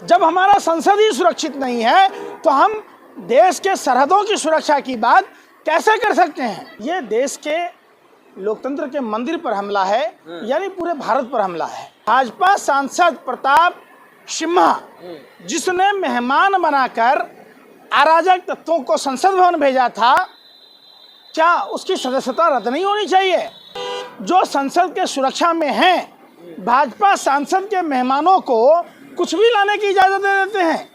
जब हमारा संसद ही सुरक्षित नहीं है तो हम देश के सरहदों की सुरक्षा की बात कैसे कर सकते हैं। ये देश के लोकतंत्र के मंदिर पर हमला है, यानी पूरे भारत पर हमला है। भाजपा सांसद प्रताप सिम्हा, जिसने मेहमान बनाकर अराजक तत्वों को संसद भवन भेजा था, क्या उसकी सदस्यता रद्द नहीं होनी चाहिए? जो संसद के सुरक्षा में हैं, भाजपा सांसद के मेहमानों को कुछ भी लाने की इजाजत दे देते हैं।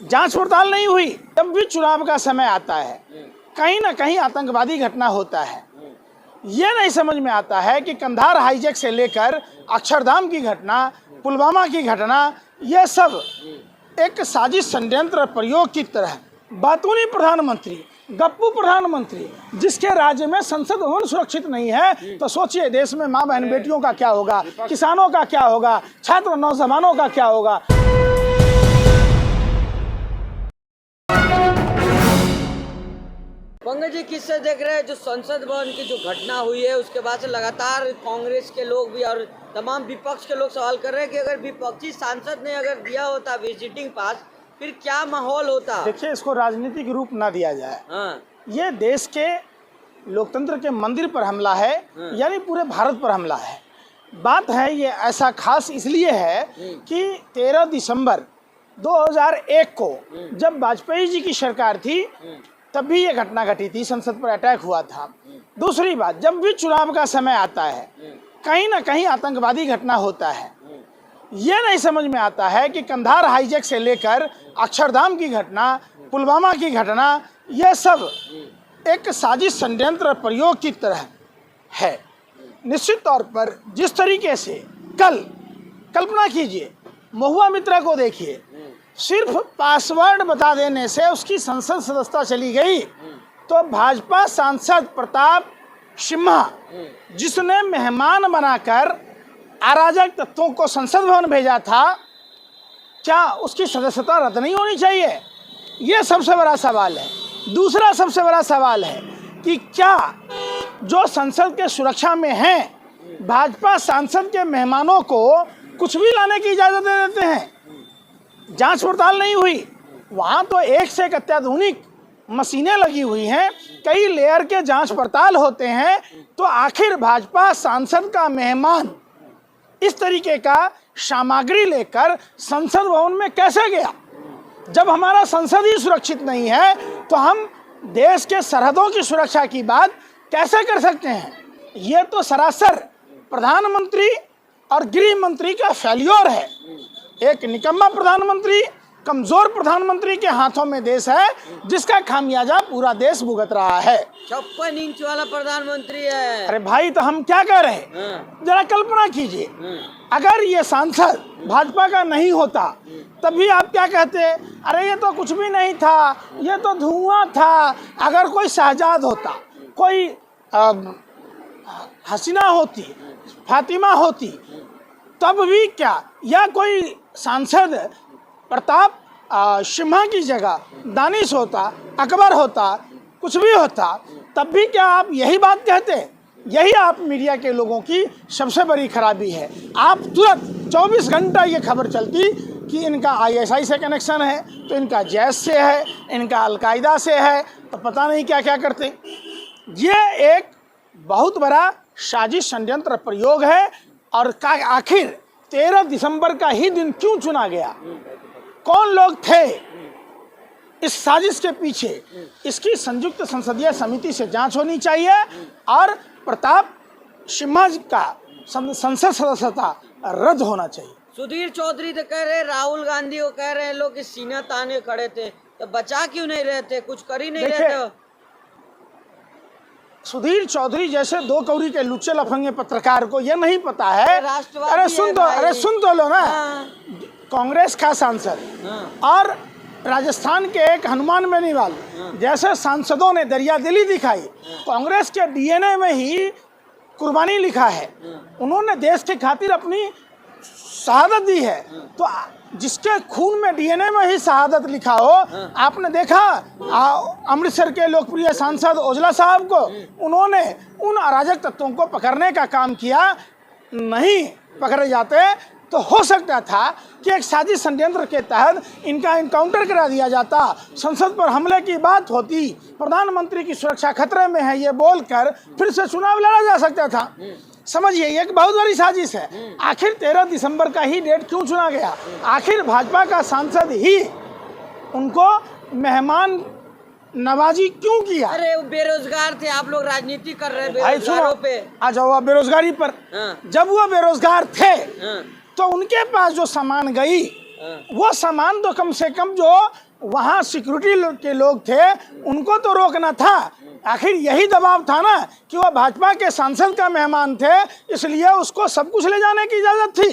जांच पड़ताल नहीं हुई। जब भी चुनाव का समय आता है, कहीं ना कहीं आतंकवादी घटना होता है। ये नहीं समझ में आता है कि कंधार हाईजैक से लेकर अक्षरधाम की घटना, पुलवामा की घटना, ये सब एक साजिश, षड्यंत्र, प्रयोग की तरह बातूनी प्रधानमंत्री, गप्पू प्रधानमंत्री, जिसके राज्य में संसद भवन सुरक्षित नहीं है, तो सोचिए देश में माँ बहन बेटियों का क्या होगा, किसानों का क्या होगा, छात्र नौजवानों का क्या होगा। पंकज जी, किससे देख रहे हैं जो संसद भवन की जो घटना हुई है, उसके बाद से लगातार कांग्रेस के लोग भी और तमाम विपक्ष के लोग सवाल कर रहे हैं कि अगर विपक्षी सांसद ने अगर दिया होता विजिटिंग पास, फिर क्या माहौल होता। देखिए, इसको राजनीतिक रूप ना दिया जाए। हाँ। ये देश के लोकतंत्र के मंदिर पर हमला है, यानी पूरे भारत पर हमला है। बात है ये ऐसा खास इसलिए है कि 13 दिसंबर 2001 को जब वाजपेयी जी की सरकार थी, तब भी ये घटना घटी थी, संसद पर अटैक हुआ था। दूसरी बात, जब भी चुनाव का समय आता है, कहीं ना कहीं आतंकवादी घटना होता है। ये नहीं समझ में आता है कि कंधार हाईजैक से लेकर अक्षरधाम की घटना, पुलवामा की घटना, ये सब एक साजिश, षड्यंत्र, प्रयोग की तरह है। निश्चित तौर पर जिस तरीके से कल्पना कीजिए, महुआ मित्रा को देखिए, सिर्फ पासवर्ड बता देने से उसकी संसद सदस्यता चली गई। तो भाजपा सांसद प्रताप सिम्हा, जिसने मेहमान बनाकर अराजक तत्वों को संसद भवन भेजा था, क्या उसकी सदस्यता रद्द नहीं होनी चाहिए? ये सबसे बड़ा सवाल है। दूसरा सबसे बड़ा सवाल है कि क्या जो संसद के सुरक्षा में हैं, भाजपा सांसद के मेहमानों को कुछ भी लाने की इजाजत दे देते हैं। जांच पड़ताल नहीं हुई। वहाँ तो एक से एक अत्याधुनिक मशीनें लगी हुई हैं, कई लेयर के जांच पड़ताल होते हैं। तो आखिर भाजपा सांसद का मेहमान इस तरीके का सामग्री लेकर संसद भवन में कैसे गया? जब हमारा संसद ही सुरक्षित नहीं है तो हम देश के सरहदों की सुरक्षा की बात कैसे कर सकते हैं? ये तो सरासर प्रधानमंत्री और गृह मंत्री का फेल्योर है। एक निकम्मा प्रधानमंत्री, कमजोर प्रधानमंत्री के हाथों में देश है, जिसका खामियाजा पूरा देश भुगत रहा है। 56 इंच वाला प्रधानमंत्री है। अरे भाई, तो हम क्या कह रहे हैं? जरा कल्पना कीजिए, अगर ये सांसद भाजपा का नहीं होता, तभी आप क्या कहते? अरे ये तो कुछ भी नहीं था, ये तो धुआं था। अगर कोई शहजाद होता, कोई हसीना होती, फातिमा होती, तब भी क्या, या कोई सांसद प्रताप सिम्हा की जगह दानिश होता, अकबर होता, कुछ भी होता, तब भी क्या आप यही बात कहते? यही आप मीडिया के लोगों की सबसे बड़ी खराबी है। आप तुरंत 24 घंटा ये खबर चलती कि इनका ISI से कनेक्शन है, तो इनका जैश से है, इनका अलकायदा से है, तो पता नहीं क्या क्या करते। ये एक बहुत बड़ा साजिश, षड्यंत्र, प्रयोग है। और आखिर 13 दिसंबर का ही दिन क्यों चुना गया? कौन लोग थे इस साजिश के पीछे? इसकी संयुक्त संसदीय समिति से जांच होनी चाहिए और प्रताप सिम्हा का संसद सदस्यता रद्द होना चाहिए। सुधीर चौधरी तो कह रहे, राहुल गांधी को कह रहे हैं लोग कि सीना ताने खड़े थे, तो बचा क्यों नहीं रहे थे? कुछ कर ही नहीं रहे थे। सुधीर चौधरी जैसे दो कौड़ी के लुच्चे लफंगे पत्रकार को ये नहीं पता है। अरे सुन तो लो ना। कांग्रेस का सांसद और राजस्थान के एक हनुमान बेनीवाल जैसे सांसदों ने दरियादिली दिखाई। कांग्रेस के DNA में ही कुर्बानी लिखा है। उन्होंने देश के खातिर अपनी शहादत दी है। तो जिसके खून में DNA में ही शहादत लिखा हो, आपने देखा अमृतसर के लोकप्रिय सांसद ओजला साहब को, उन्होंने उन अराजक तत्वों को पकड़ने का काम किया। नहीं पकड़े जाते तो हो सकता था कि एक साजिश षड्यंत्र के तहत इनका इनकाउंटर करा दिया जाता, संसद पर हमले की बात होती, प्रधानमंत्री की सुरक्षा खतरे में है ये बोलकर फिर से चुनाव लड़ा जा सकता था। समझिए, ये एक बहुत बड़ी साजिश है। आखिर 13 दिसंबर का ही डेट क्यों चुना गया? आखिर भाजपा का सांसद ही उनको मेहमान नवाजी क्यों किया? अरे वो बेरोजगार थे, आप लोग राजनीति कर रहे हैं भाई बेरोजगारों पे। आ जाओ आप बेरोजगारी पर। हाँ। जब वो बेरोजगार थे हाँ। तो उनके पास जो सामान गई, वो सामान तो कम से कम जो वहाँ सिक्योरिटी के लोग थे उनको तो रोकना था। आखिर यही दबाव था ना कि वो भाजपा के सांसद का मेहमान थे, इसलिए उसको सब कुछ ले जाने की इजाजत थी।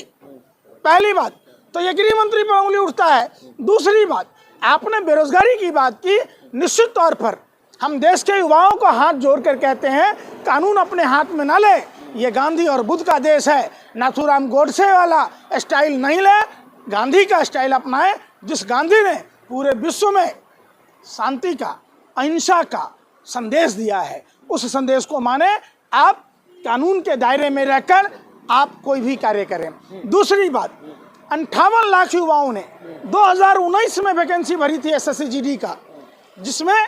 पहली बात तो ये गृह मंत्री पर उंगली उठता है। दूसरी बात, आपने बेरोजगारी की बात की। निश्चित तौर पर हम देश के युवाओं को हाथ जोड़कर कहते हैं, कानून अपने हाथ में ना ले। ये गांधी और बुद्ध का देश है, नाथूराम गोडसे वाला स्टाइल नहीं ले, गांधी का स्टाइल अपनाए, जिस गांधी ने पूरे विश्व में शांति का, अहिंसा का संदेश दिया है। उस संदेश को माने, आप कानून के दायरे में रहकर आप कोई भी कार्य करें। दूसरी बात, 58 लाख युवाओं ने 2019 में वैकेंसी भरी थी एसएससी जीडी का, जिसमें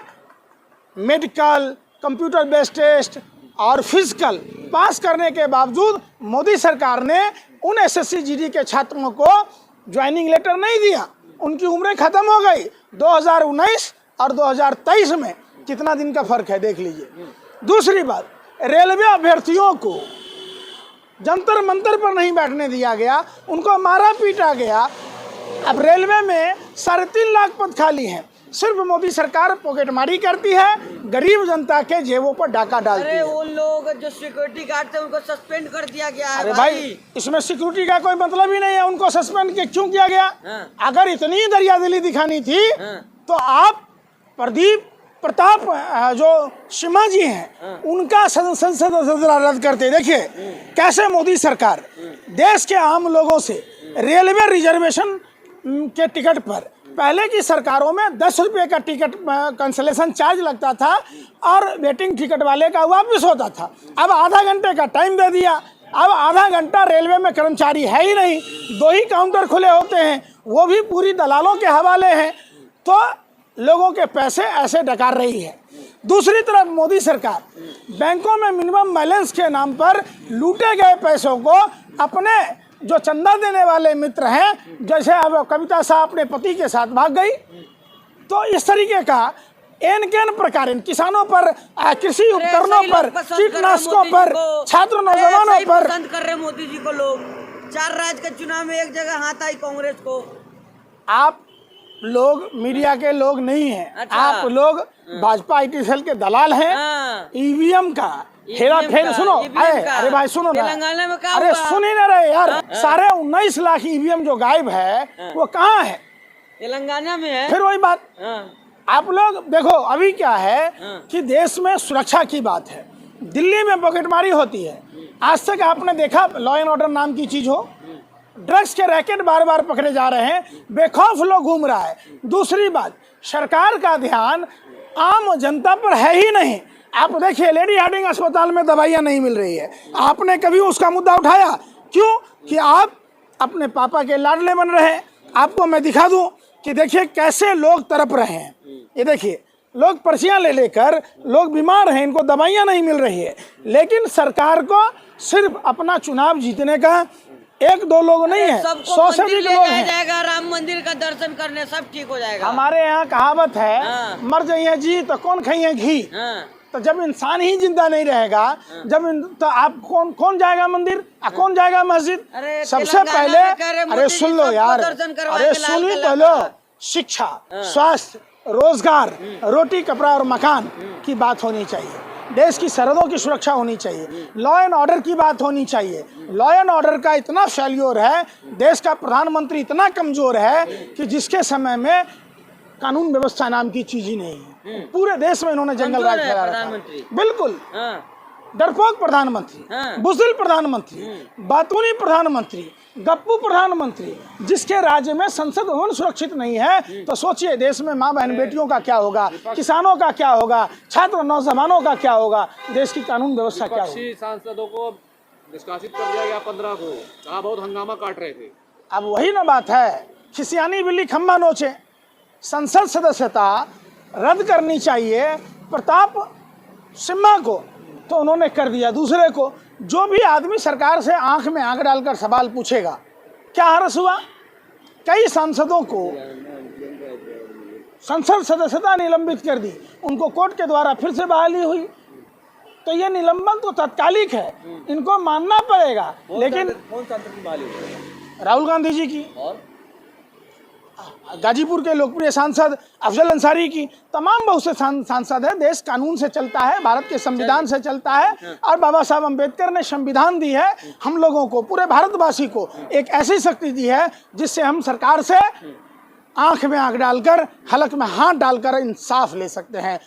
मेडिकल, कंप्यूटर बेस्ड टेस्ट और फिजिकल पास करने के बावजूद मोदी सरकार ने उन एसएससी जीडी के छात्रों को ज्वाइनिंग लेटर नहीं दिया। उनकी उम्रें खत्म हो गई। 2019 और 2023 में कितना दिन का फर्क है, देख लीजिए। दूसरी बात, रेलवे अभ्यर्थियों को जंतर मंतर पर नहीं बैठने दिया गया, उनको मारा पीटा गया। अब रेलवे में 3.5 लाख पद खाली हैं। सिर्फ मोदी सरकार पॉकेटमारी करती है, गरीब जनता के जेबों पर डाका डालती है। अरे वो लोग जो सिक्योरिटी गार्ड थे उनको सस्पेंड कर दिया गया है। अरे भाई, इसमें सिक्योरिटी का कोई मतलब ही नहीं है। उनको सस्पेंड क्यों किया गया? हाँ। अगर इतनी दरियादिली दिखानी थी हाँ। तो आप प्रदीप प्रताप जो सिम्हा जी हैं उनका संसद सदस्य रद्द करते। देखिए कैसे मोदी सरकार देश के आम लोगों से रेलवे रिजर्वेशन के टिकट पर, पहले की सरकारों में 10 रुपये का टिकट कैंसलेशन चार्ज लगता था और वेटिंग टिकट वाले का वापस होता था। अब आधा घंटे का टाइम दे दिया। अब आधा घंटा रेलवे में कर्मचारी है ही नहीं, 2 ही काउंटर खुले होते हैं, वो भी पूरी दलालों के हवाले हैं। तो लोगों के पैसे ऐसे डकार रही है। दूसरी तरफ मोदी सरकार बैंकों में मिनिमम बैलेंस के नाम पर लूटे गए पैसों को अपने जो चंदा देने वाले मित्र हैं, जैसे अब कविता साहब अपने पति के साथ भाग गई, तो इस तरीके का एन केन प्रकार किसानों पर, कृषि उपकरणों पर, कीटनाशकों पर, छात्र नौजवानों पर पसंद कर रहे मोदी जी को लोग। 4 राज्य के चुनाव में एक जगह हाथ आई कांग्रेस को। आप लोग मीडिया के लोग नहीं हैं। अच्छा। आप लोग भाजपा IT सेल के दलाल हैं। हाँ। ईवीएम का हेरा फेर सुनो। अरे भाई सुनो ना, तेलंगाना में क्या अरे हुआ? सुन ही ना रहे यार। 19.5 लाख ईवीएम जो गायब है वो कहाँ है? तेलंगाना में है। फिर वही बात, आप लोग देखो अभी क्या है कि देश में सुरक्षा की बात है, दिल्ली में पॉकेटमारी होती है। आज तक आपने देखा लॉ एंड ऑर्डर नाम की चीज हो? ड्रग्स के रैकेट बार बार पकड़े जा रहे हैं, बेखौफ लोग घूम रहा है। दूसरी बात, सरकार का ध्यान आम जनता पर है ही नहीं। आप देखिए लेडी हार्डिंग अस्पताल में दवाइयाँ नहीं मिल रही है, आपने कभी उसका मुद्दा उठाया? क्यों? कि आप अपने पापा के लाडले बन रहे हैं। आपको मैं दिखा दूं कि देखिए कैसे लोग तड़प रहे हैं। ये देखिए लोग पर्चियाँ ले लेकर, लोग बीमार हैं, इनको दवाइयाँ नहीं मिल रही है, लेकिन सरकार को सिर्फ अपना चुनाव जीतने का 1-2 लोग नहीं है, 100 से अधिक लोग हैं। जाएगा राम मंदिर का दर्शन करने, सब ठीक हो जाएगा। हमारे यहाँ कहावत है, मर जाइए जी तो कौन खाइए घी। तो जब इंसान ही जिंदा नहीं रहेगा, तो आप कौन जाएगा मंदिर, कौन जाएगा मस्जिद? सबसे पहले अरे सुन लो यार, अरे सुन ही तो लो, शिक्षा, स्वास्थ्य, रोजगार, रोटी कपड़ा और मकान की बात होनी चाहिए। देश की सरहदों की सुरक्षा होनी चाहिए, लॉ एंड ऑर्डर की बात होनी चाहिए। लॉ एंड ऑर्डर का इतना फेल्योर है, देश का प्रधानमंत्री इतना कमजोर है कि जिसके समय में कानून व्यवस्था नाम की चीज ही नहीं है। पूरे देश में इन्होंने जंगल राज फैला रखा है। बिल्कुल डरपोक प्रधानमंत्री, बुज़दिल प्रधानमंत्री, बातूनी प्रधानमंत्री, गप्पू प्रधानमंत्री, जिसके राज्य में संसद भवन सुरक्षित नहीं है, तो सोचिए देश में माँ बहन बेटियों का क्या होगा, किसानों का क्या होगा, छात्र नौजवानों का क्या होगा, देश की कानून व्यवस्था क्या होगी। सांसदों को निष्कासित कर दिया गया 15 को, कहा बहुत हंगामा काट रहे थे। अब वही ना बात है, खिसियानी बिल्ली खम्बा नोचे। संसद सदस्यता रद्द करनी चाहिए प्रताप सिम्हा को, तो उन्होंने कर दिया दूसरे को। जो भी आदमी सरकार से आंख में आंख डालकर सवाल पूछेगा, क्या हर्ष हुआ? कई सांसदों को संसद सदस्यता निलंबित कर दी, उनको कोर्ट के द्वारा फिर से बहाली हुई। तो ये निलंबन तो तात्कालिक है, इनको मानना पड़ेगा। लेकिन कौन सांसद की बहाली हुई? राहुल गांधी जी की, और गाजीपुर के लोकप्रिय सांसद अफजल अंसारी की, तमाम बहुत से सांसद है। देश कानून से चलता है, भारत के संविधान से चलता है, और बाबा साहब अम्बेडकर ने संविधान दी है हम लोगों को, पूरे भारतवासी को एक ऐसी शक्ति दी है जिससे हम सरकार से आंख में आंख डालकर, हलक में हाथ डालकर इंसाफ ले सकते हैं।